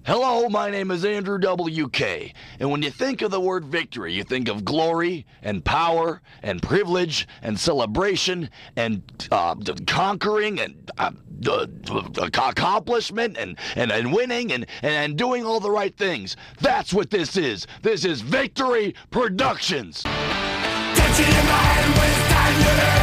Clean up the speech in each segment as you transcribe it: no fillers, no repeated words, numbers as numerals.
Hello, my name is Andrew W.K., and when you think of the word victory, you think of glory and power and privilege and celebration and conquering and accomplishment and winning and doing all the right things. That's what this is. This is Victory Productions. Touching your mind when it's time to learn.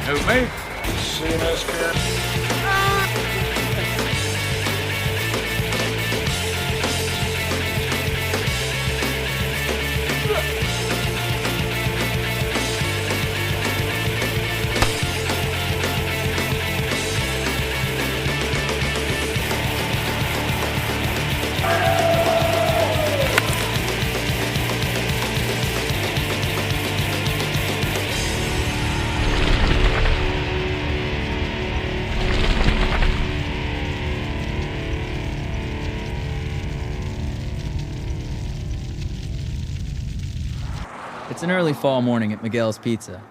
Who, me? CMS care. It's an early fall morning at Miguel's Pizza.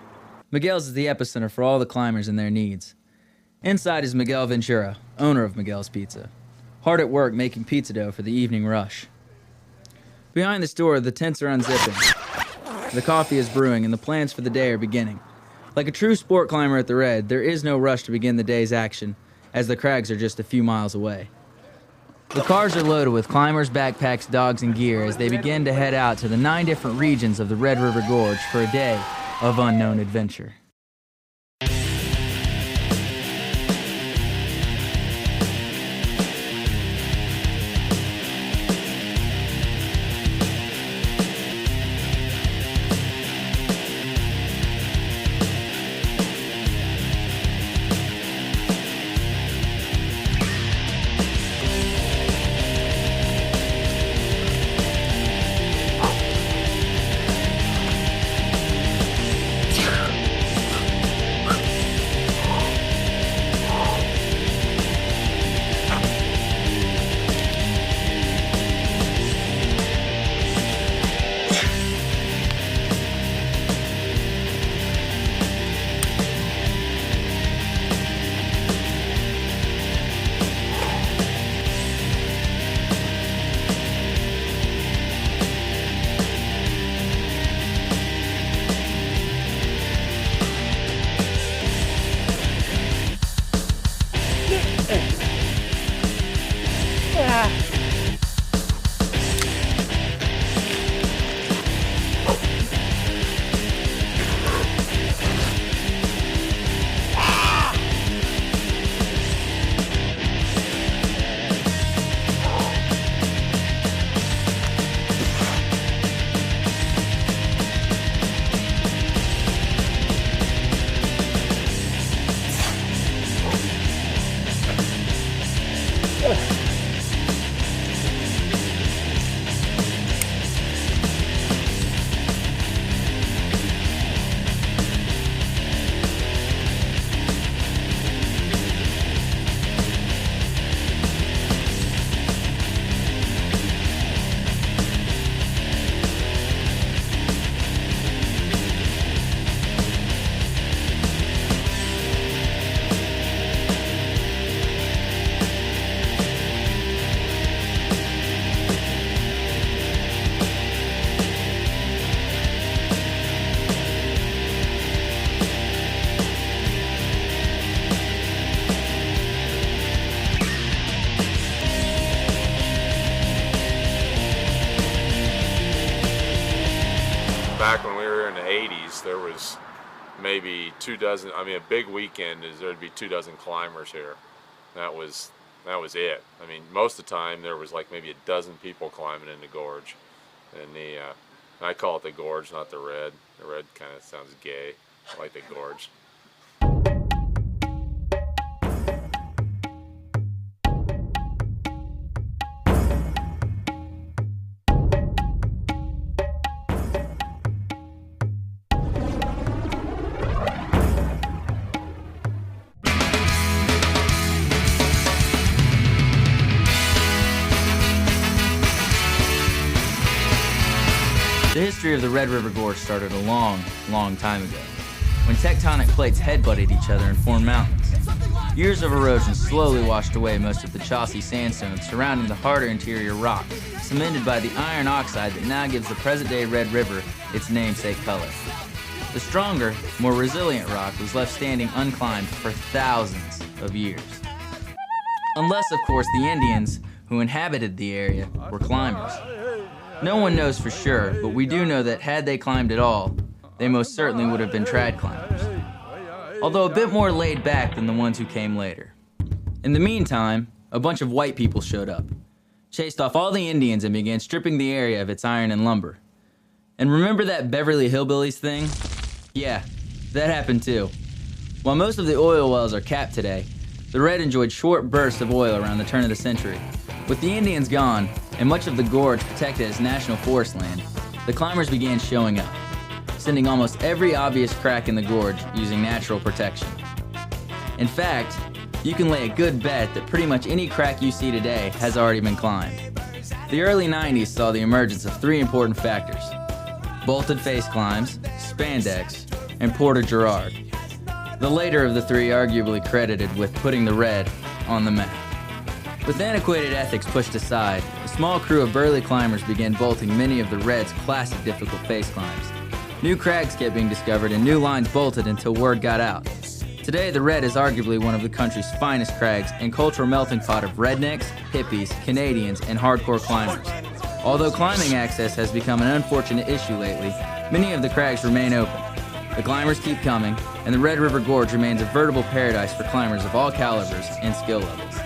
Miguel's is the epicenter for all the climbers and their needs. Inside is Miguel Ventura, owner of Miguel's Pizza, hard at work making pizza dough for the evening rush. Behind the store, the tents are unzipping. The coffee is brewing and the plans for the day are beginning. Like a true sport climber at the Red, there is no rush to begin the day's action, as the crags are just a few miles away. The cars are loaded with climbers, backpacks, dogs, and gear as they begin to head out to the 9 different regions of the Red River Gorge for a day of unknown adventure. back when we were here in the 80s, there was maybe 24, I mean, a big weekend is there'd be 24 climbers here. That was it. I mean, most of the time there was like maybe 12 people climbing in the gorge. And I call it the gorge, not the red. The red kind of sounds gay. I like the gorge. The history of the Red River Gorge started a long, long time ago, when tectonic plates headbutted each other and formed mountains. Years of erosion slowly washed away most of the chalky sandstone surrounding the harder interior rock, cemented by the iron oxide that now gives the present-day Red River its namesake color. The stronger, more resilient rock was left standing unclimbed for thousands of years. Unless, of course, the Indians who inhabited the area were climbers. No one knows for sure, but we do know that had they climbed at all, they most certainly would have been trad climbers, although a bit more laid back than the ones who came later. In the meantime, a bunch of white people showed up, chased off all the Indians and began stripping the area of its iron and lumber. And remember that Beverly Hillbillies thing? Yeah, that happened too. While most of the oil wells are capped today, the Red enjoyed short bursts of oil around the turn of the century. With the Indians gone, and much of the gorge protected as national forest land, the climbers began showing up, sending almost every obvious crack in the gorge using natural protection. In fact, you can lay a good bet that pretty much any crack you see today has already been climbed. The early 90s saw the emergence of three important factors: bolted face climbs, spandex, and porter-Gerard. The later of the three arguably credited with putting the Red on the map. With antiquated ethics pushed aside, a small crew of burly climbers began bolting many of the Red's classic difficult face climbs. New crags kept being discovered and new lines bolted until word got out. Today, the Red is arguably one of the country's finest crags and cultural melting pot of rednecks, hippies, Canadians, and hardcore climbers. Although climbing access has become an unfortunate issue lately, many of the crags remain open. The climbers keep coming, and the Red River Gorge remains a veritable paradise for climbers of all calibers and skill levels.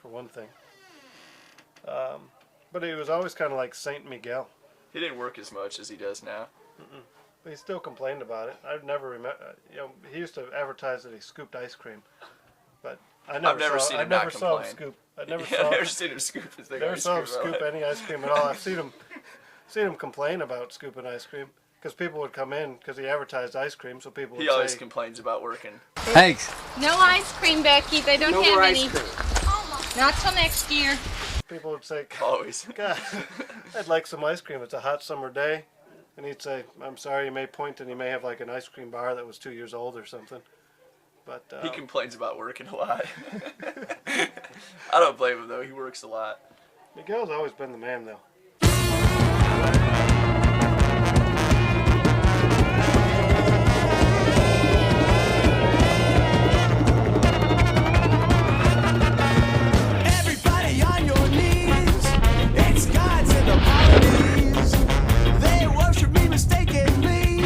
for one thing. But he was always kind of like Saint Miguel. He didn't work as much as he does now. But he still complained about it. I've never remember. He used to advertise that he scooped ice cream, but I've never seen him scoop. I've never seen him scoop his thing. Never saw him scoop any ice cream at all. I've seen him complain about scooping ice cream because people would come in because he advertised ice cream, so people would He always complains about working. Thanks. No ice cream, Becky. They don't have any. Not till next year. People would say, Always. God, I'd like some ice cream. It's a hot summer day. And he'd say, I'm sorry, you may point and he may have like an ice cream bar that was 2 years old or something. But he complains about working a lot. I don't blame him though, he works a lot. Miguel's always been the man though. Everybody on your knees, it's gods in the parties. They worship me mistakenly.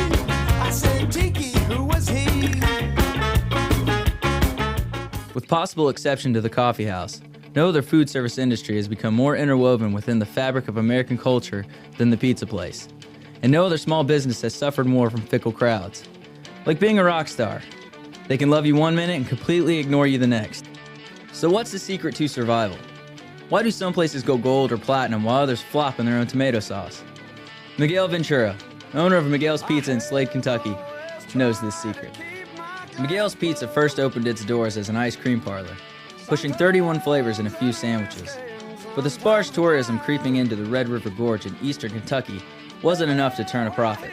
I said, Tiki, who was he? With possible exception to the coffee house, no other food service industry has become more interwoven within the fabric of American culture than the pizza place. And no other small business has suffered more from fickle crowds. Like being a rock star. They can love you one minute and completely ignore you the next. So what's the secret to survival? Why do some places go gold or platinum while others flop in their own tomato sauce? Miguel Ventura, owner of Miguel's Pizza in Slade, Kentucky, knows this secret. Miguel's Pizza first opened its doors as an ice cream parlor, pushing 31 flavors and a few sandwiches. But the sparse tourism creeping into the Red River Gorge in eastern Kentucky wasn't enough to turn a profit.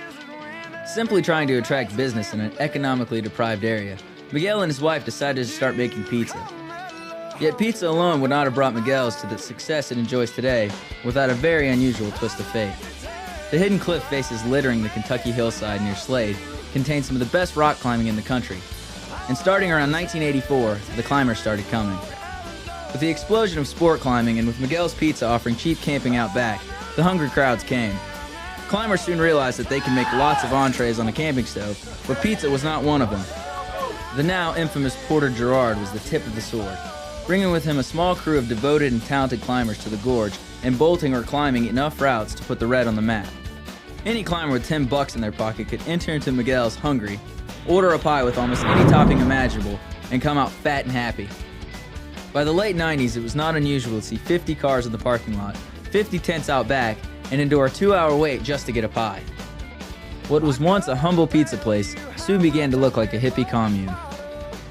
Simply trying to attract business in an economically deprived area, Miguel and his wife decided to start making pizza. Yet pizza alone would not have brought Miguel's to the success it enjoys today without a very unusual twist of fate. The hidden cliff faces littering the Kentucky hillside near Slade contain some of the best rock climbing in the country. And starting around 1984, the climbers started coming. With the explosion of sport climbing and with Miguel's Pizza offering cheap camping out back, the hungry crowds came. Climbers soon realized that they could make lots of entrees on a camping stove, but pizza was not one of them. The now infamous Porter Gerard was the tip of the sword, bringing with him a small crew of devoted and talented climbers to the gorge and bolting or climbing enough routes to put the red on the map. Any climber with $10 in their pocket could enter into Miguel's hungry, order a pie with almost any topping imaginable, and come out fat and happy. By the late 90s, it was not unusual to see 50 cars in the parking lot, 50 tents out back, and endure a 2-hour wait just to get a pie. What was once a humble pizza place soon began to look like a hippie commune.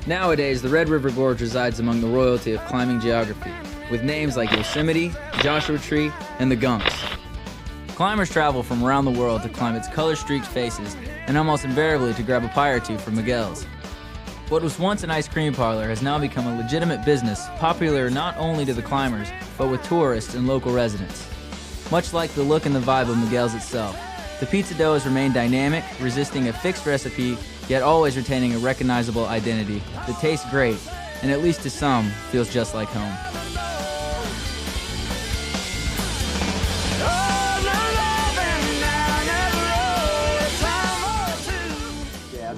Nowadays, the Red River Gorge resides among the royalty of climbing geography, with names like Yosemite, Joshua Tree, and the Gunks. Climbers travel from around the world to climb its color-streaked faces, and almost invariably to grab a pie or two from Miguel's. What was once an ice cream parlor has now become a legitimate business, popular not only to the climbers, but with tourists and local residents. Much like the look and the vibe of Miguel's itself, the pizza dough has remained dynamic, resisting a fixed recipe, yet always retaining a recognizable identity that tastes great, and at least to some, feels just like home.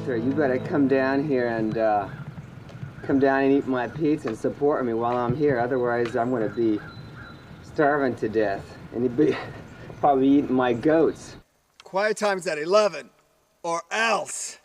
You better come down here and come down and eat my pizza and support me while I'm here. Otherwise, I'm going to be starving to death, and you'd be probably eating my goats. Quiet time's at 11, or else.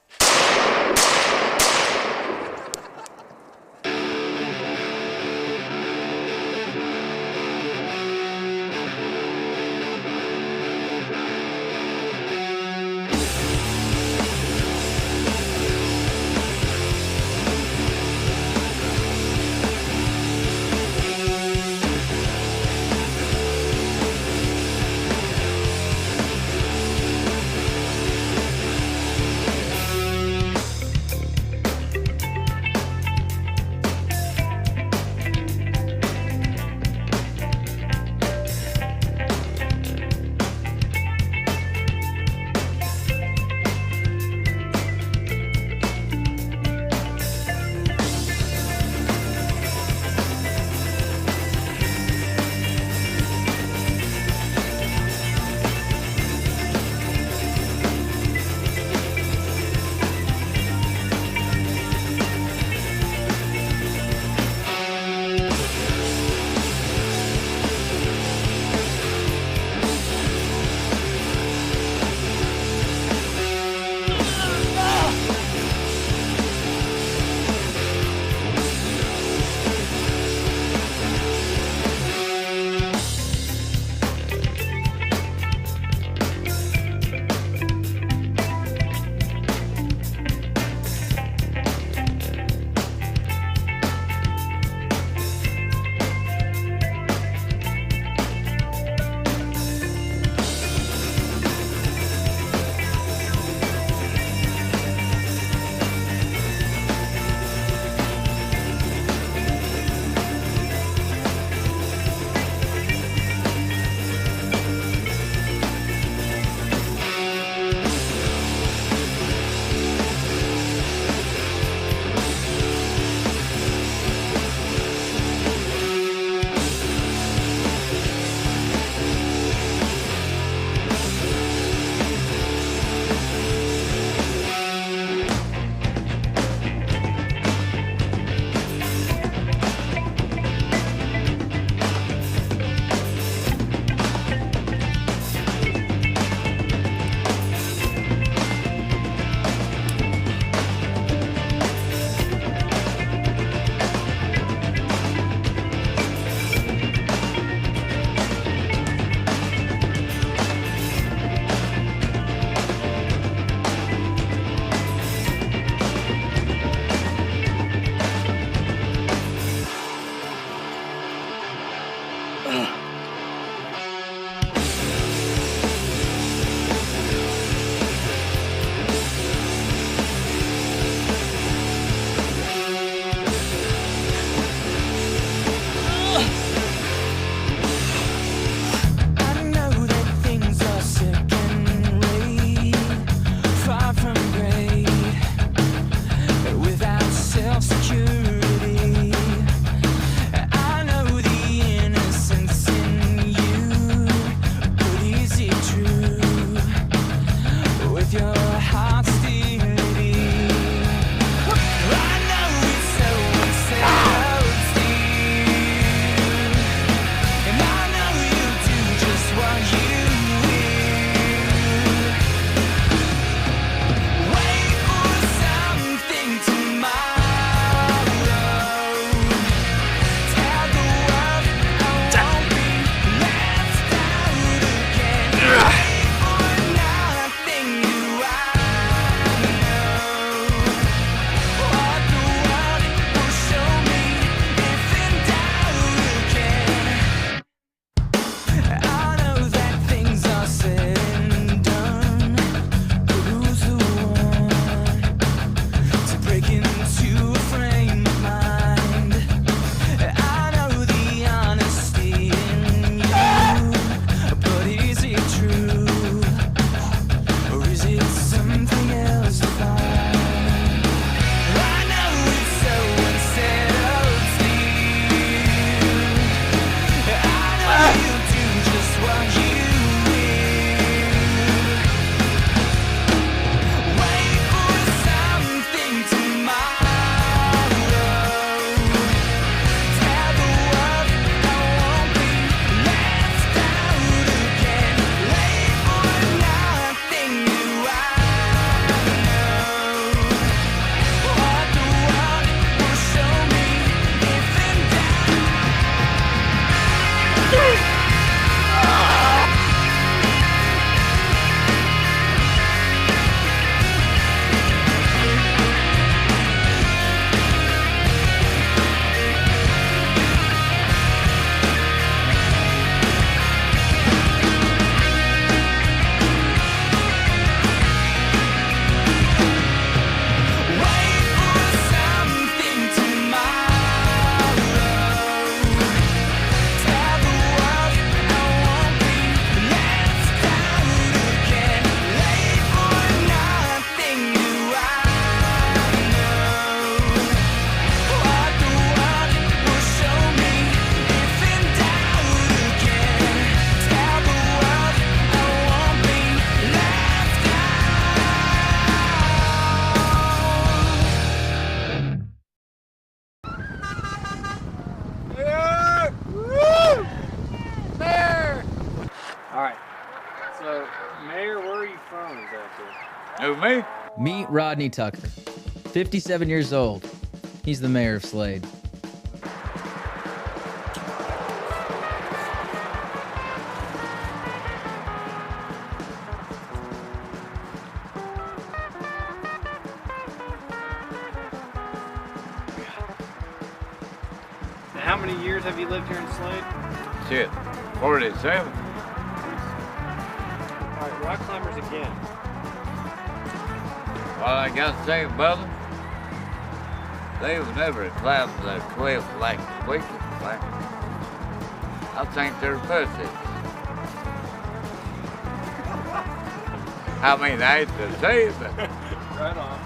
phone is that Who, me? Meet Rodney Tucker, 57 years old. He's the mayor of Slade. Now, how many years have you lived here in Slade? Shit, 47. All right, rock climbers again. Well, I got to say, brother, they would never climb the cliff like we can climb. I think they're pussies. I mean, I hate to say it, but Right on.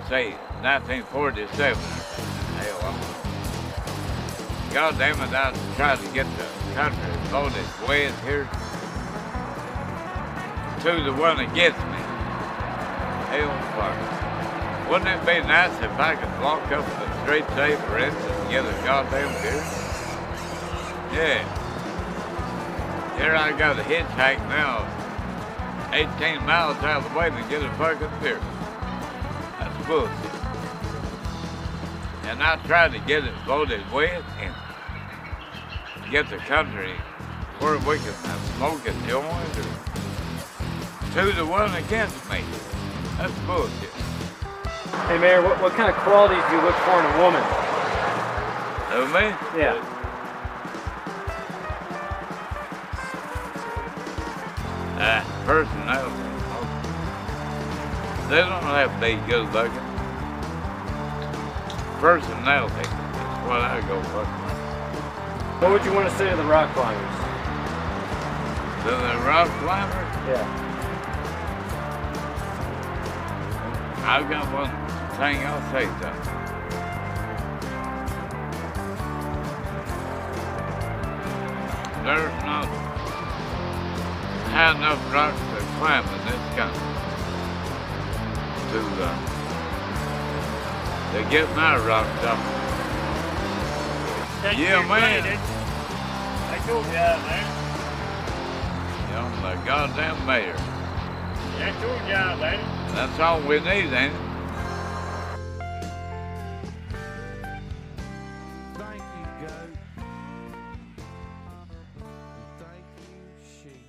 say 1947. Hell, God damn it, I tried to get the country voted way in here. 2-1 against me. Hell, fuck. Wouldn't it be nice if I could walk up the street, say, for instance, and get a goddamn beer? Yeah. Here I got a hitchhike now, 18 miles out of the way to get a fucking beer. That's bullshit. And I tried to get it voted wet and get the country where we can smoke a joint or 2-1 against me. That's bullshit. Hey, Mayor, what kind of qualities do you look for in a woman? Who, me? Yeah. Personality. They don't have to be good looking. Personality is what I go for. What would you want to say to the rock climbers? To the rock climbers, Yeah. I've got one thing I'll say to them. There's not enough rocks to climb in this country to get my rocks up. Yeah, man. I told you that, man. I'm the goddamn mayor. I told you that, man. That's all we need, ain't it? Thank you, goat. Thank you, sheep.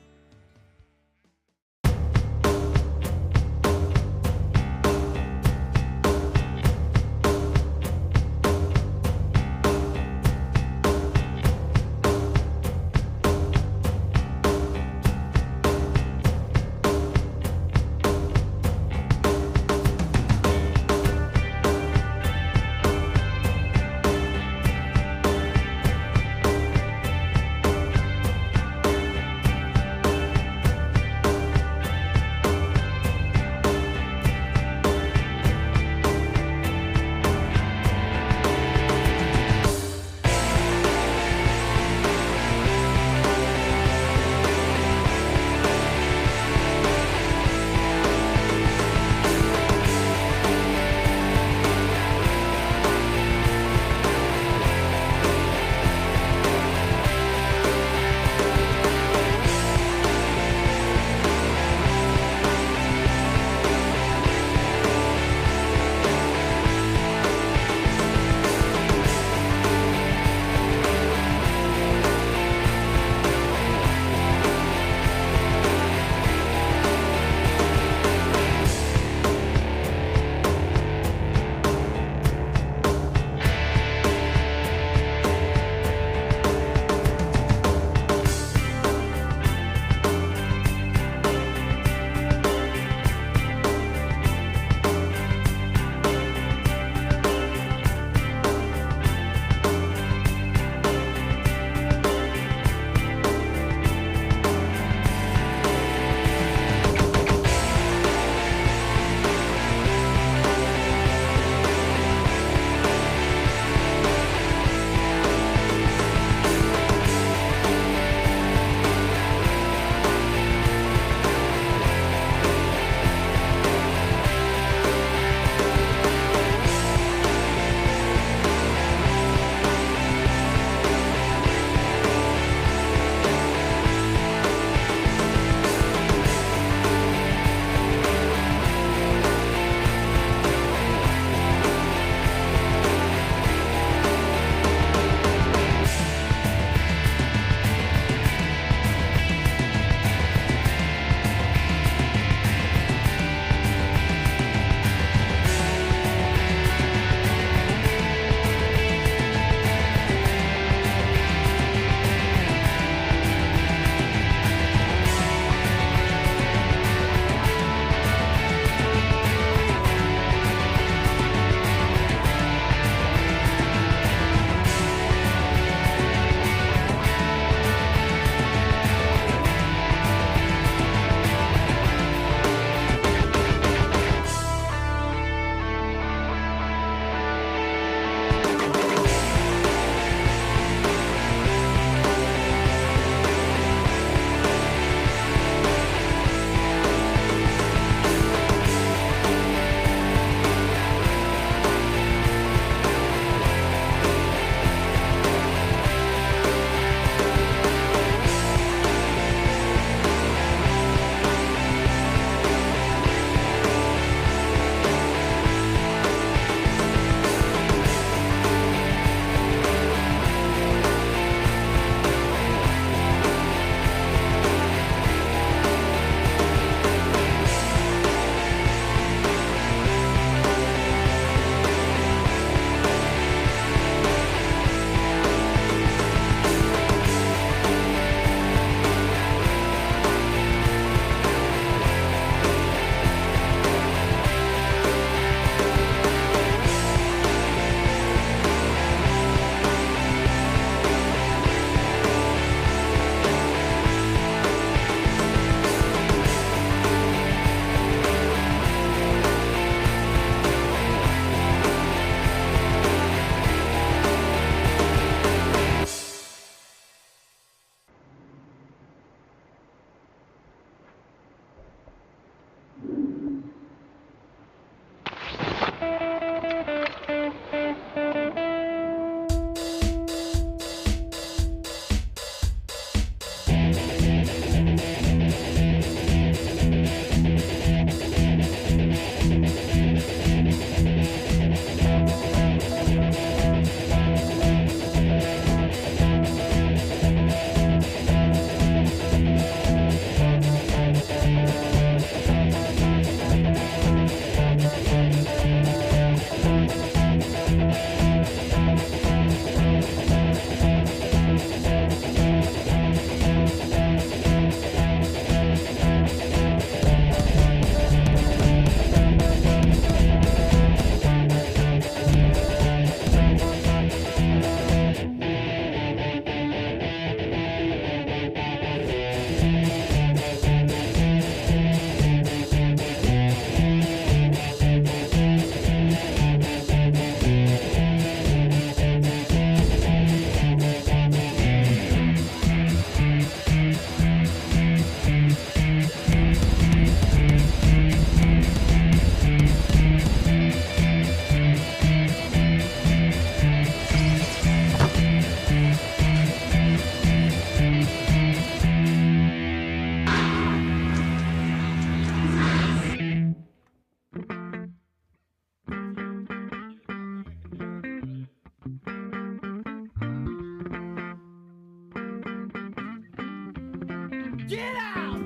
Get out!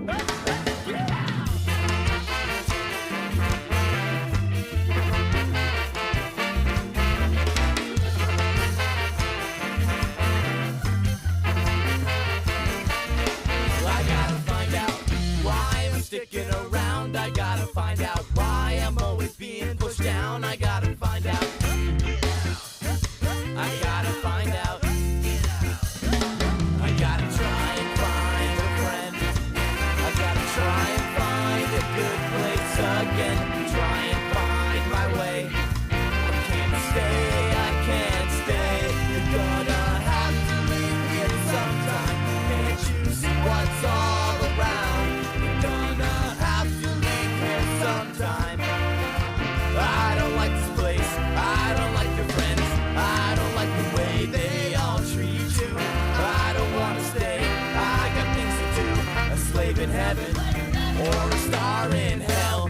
I gotta find out why I'm sticking around. I gotta find out why I'm always being pushed down. I gotta find out. I gotta find out. I gotta try and find a friend. I gotta try and find a good place again. Try and find my way. I can't stay, I can't stay. You're gonna have to leave here sometime. Can't you see what's all around? You're gonna have to leave here sometime. I don't like this place. I don't like your friends. I don't like the way they all treat you. I don't wanna stay. I got things to do. A slave in heaven or a star in hell.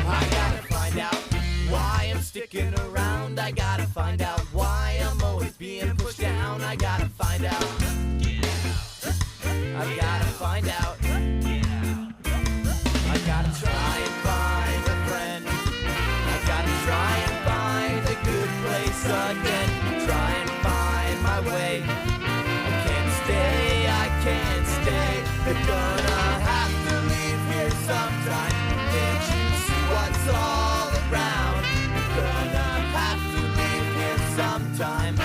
I gotta find out why I'm sticking around. I gotta find out why I'm always being pushed down. I gotta find out. I gotta find out. I gotta try and find a friend. I gotta try and find a good place again. Try and find my way. I can't stay, I can't stay. They're gonna have to leave here sometime. Can't you see what's all around? You're gonna have to leave here sometime.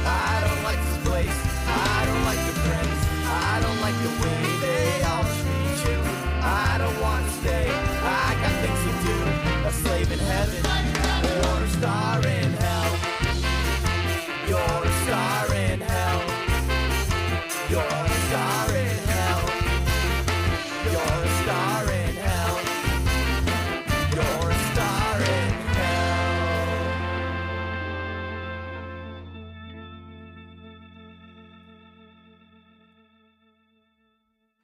I don't like this place. I don't like your friends. I don't like the way they all treat you. I don't want to stay. I got things to do. A slave in heaven or a star in hell. You're a star in hell. You're a star in hell. You're a star in hell. You're a star in hell.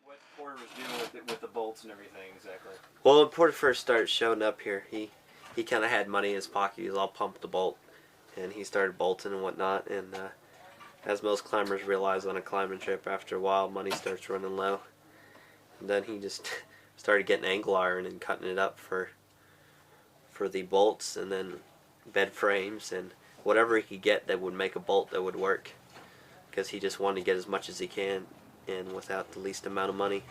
What Porter was doing with the bolts and everything exactly. Well, when Porter first started showing up here, he kind of had money in his pocket. He was all pumped to bolt, and he started bolting and whatnot. And as most climbers realize on a climbing trip, after a while, money starts running low. And then he just started getting angle iron and cutting it up for the bolts, and then bed frames and whatever he could get that would make a bolt that would work, because he just wanted to get as much as he can and without the least amount of money.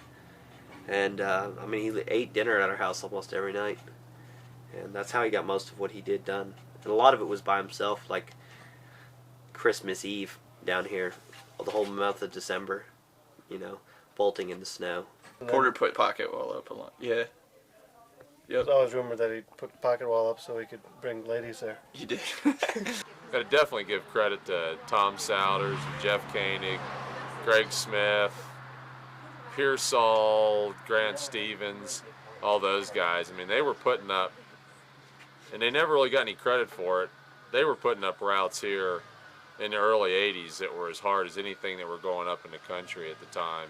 And I mean, he ate dinner at our house almost every night, and that's how he got most of what he did done. And a lot of it was by himself, like Christmas Eve down here, the whole month of December, you know, bolting in the snow. Porter put pocket wall up a lot. Yeah. There's always rumored that he put the pocket wall up so he could bring ladies there. He did. Got to definitely give credit to Tom Souders, Jeff Koenig, Greg Smith, Pearsall, Grant Stevens, all those guys. I mean, they were putting up, and they never really got any credit for it. They were putting up routes here in the early 80s that were as hard as anything that were going up in the country at the time.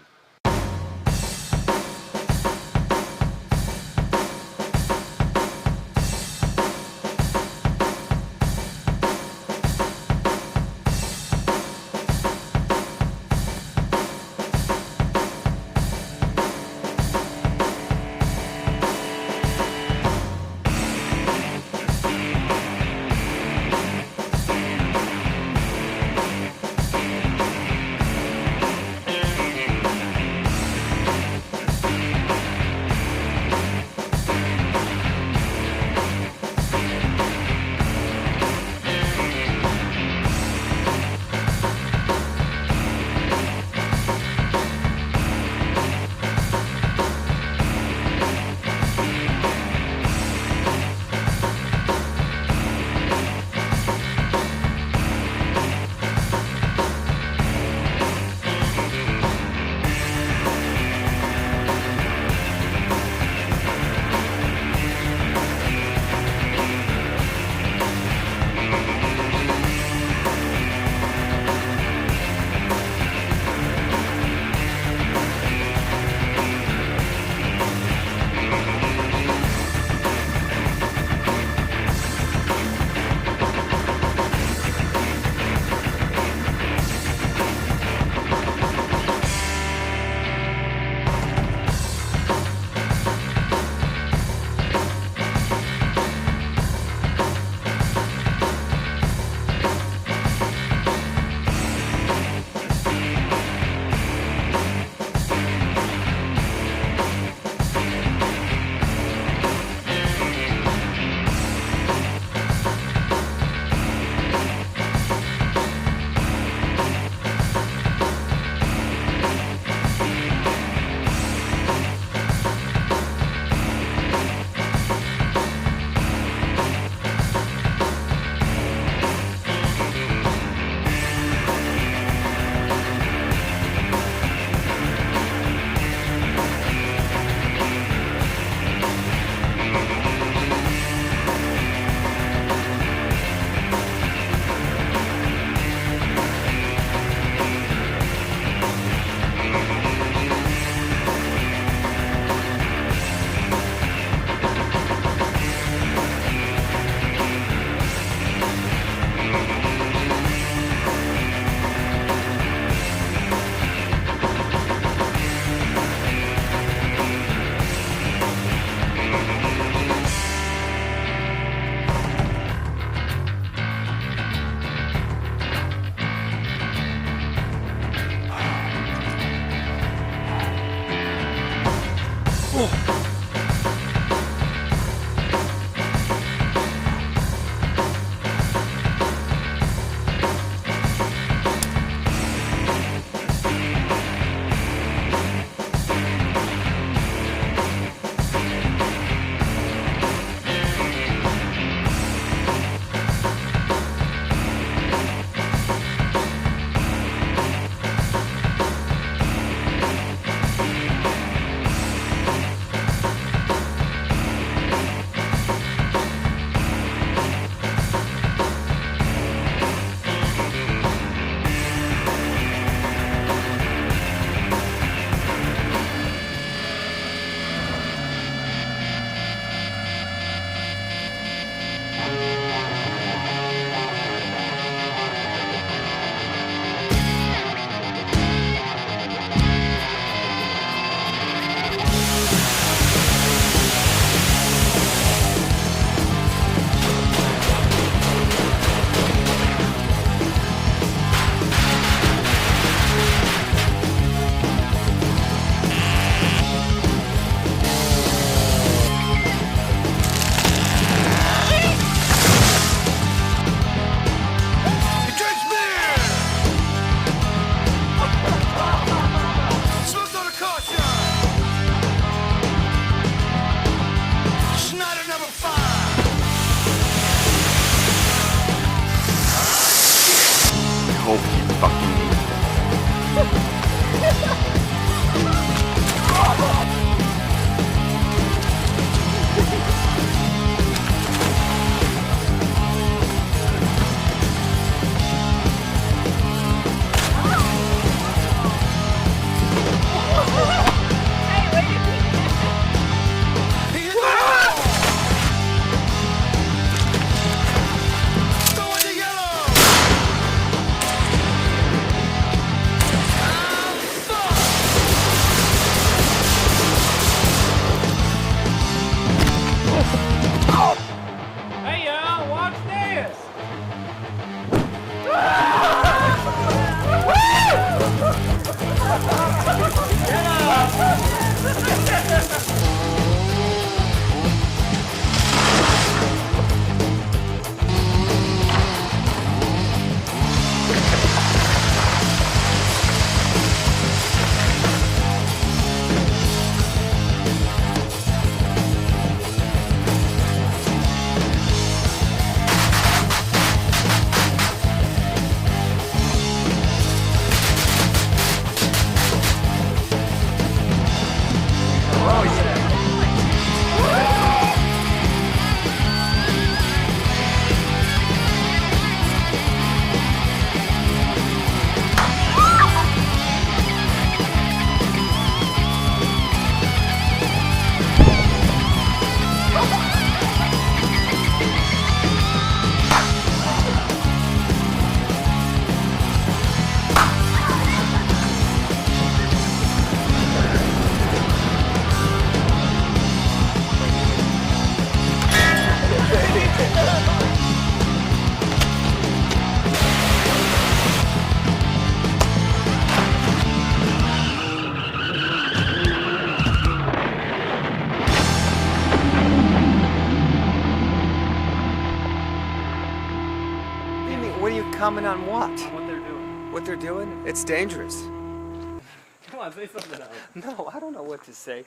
comment on what? On what they're doing. What they're doing? It's dangerous. Come on, say something else. No, I don't know what to say.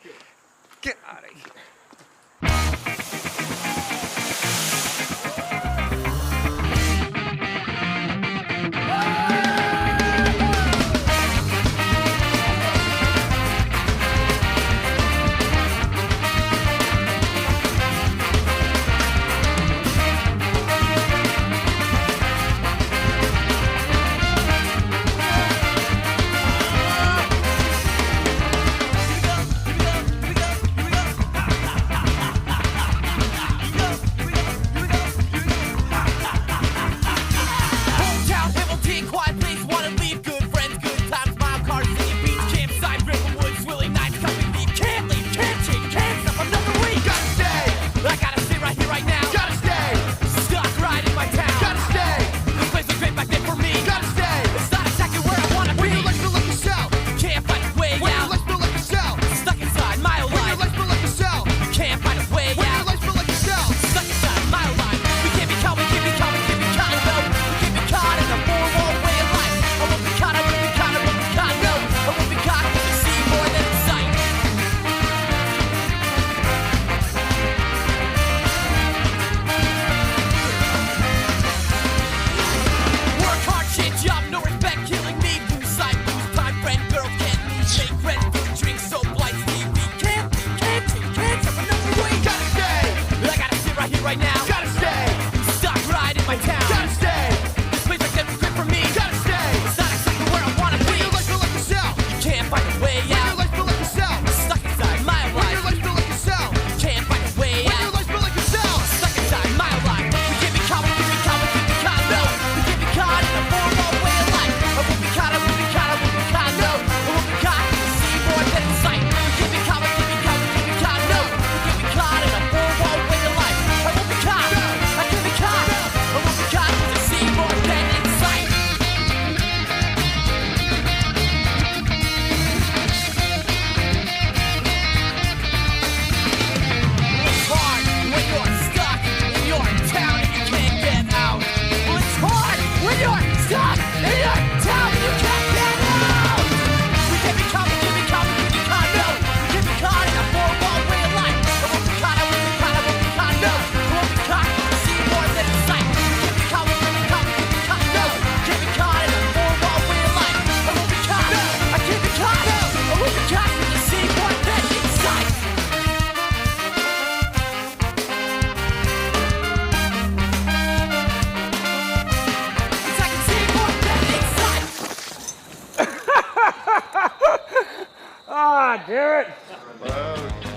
Get out of here.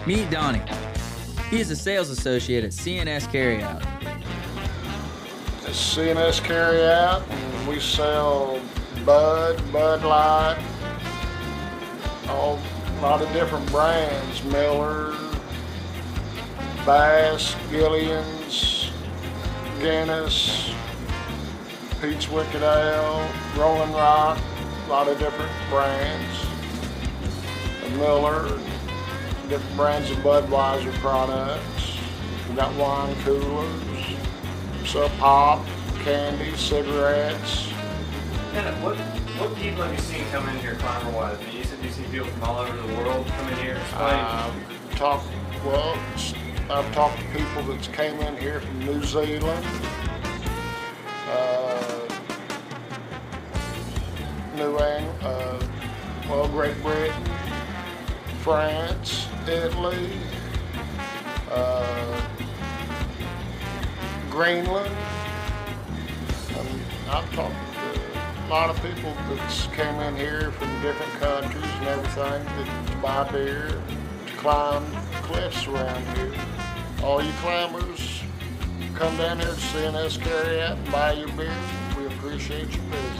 Meet Donnie. He is a sales associate at CNS Carryout. It's CNS Carryout, and we sell Bud Light, a lot of different brands, Miller, Bass, Gillian's, Guinness, Pete's Wicked Ale, Rolling Rock, a lot of different brands, and Miller, different brands of Budweiser products. We got wine coolers, so pop, candy, cigarettes. And what people have you seen come in here climber-wise? I mean, you said you see people from all over the world come in here. I've talked to people that came in here from New Zealand, Great Britain, France, Italy, Greenland. I've talked to a lot of people that came in here from different countries and everything to buy beer, to climb cliffs around here. All you climbers, come down here to CNS Carryout and buy your beer. We appreciate your business.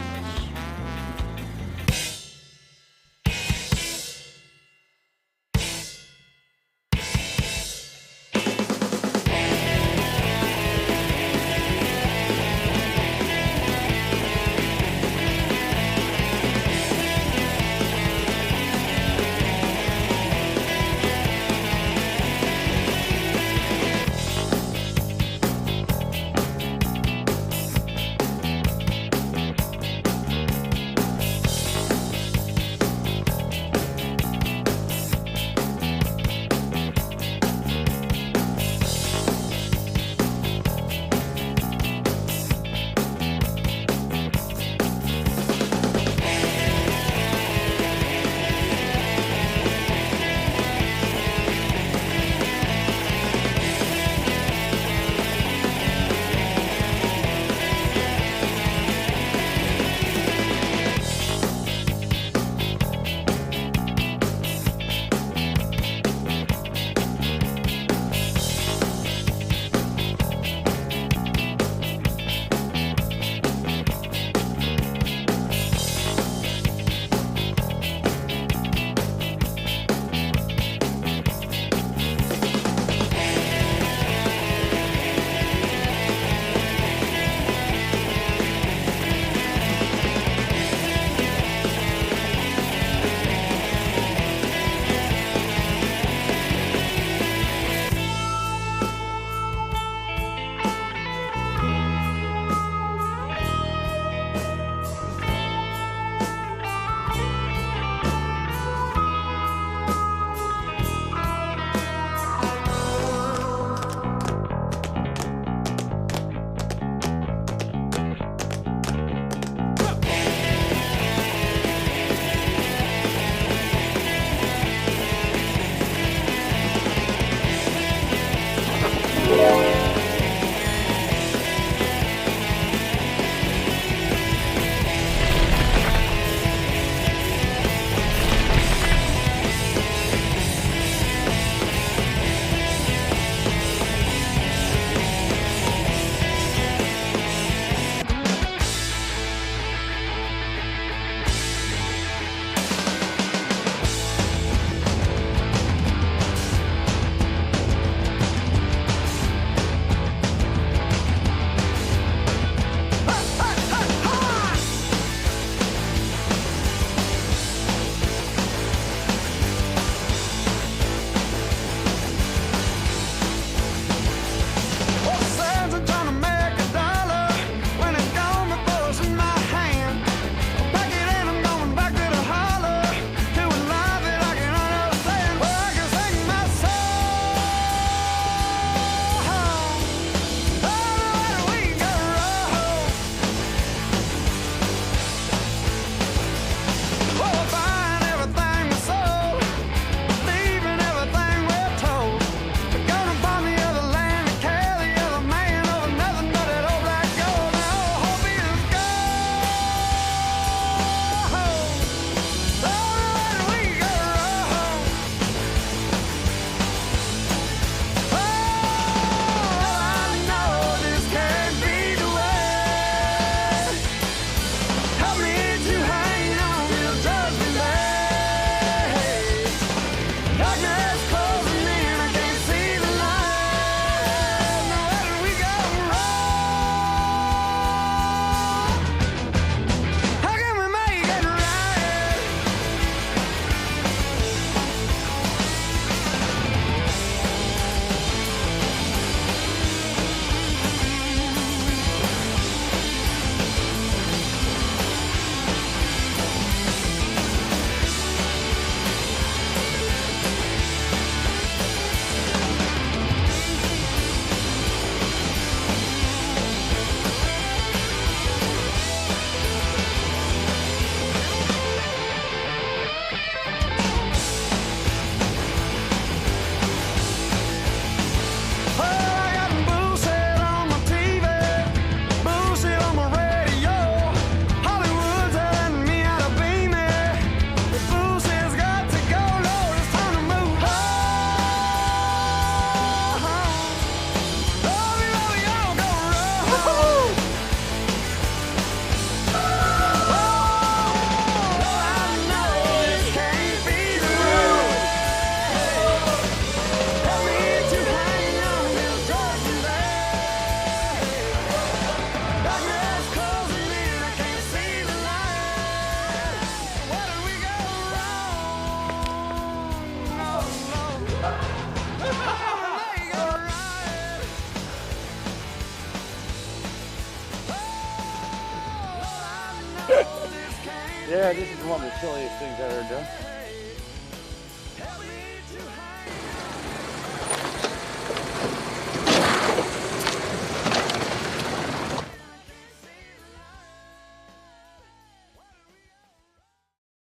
Yeah, this is one of the silliest things I've ever done.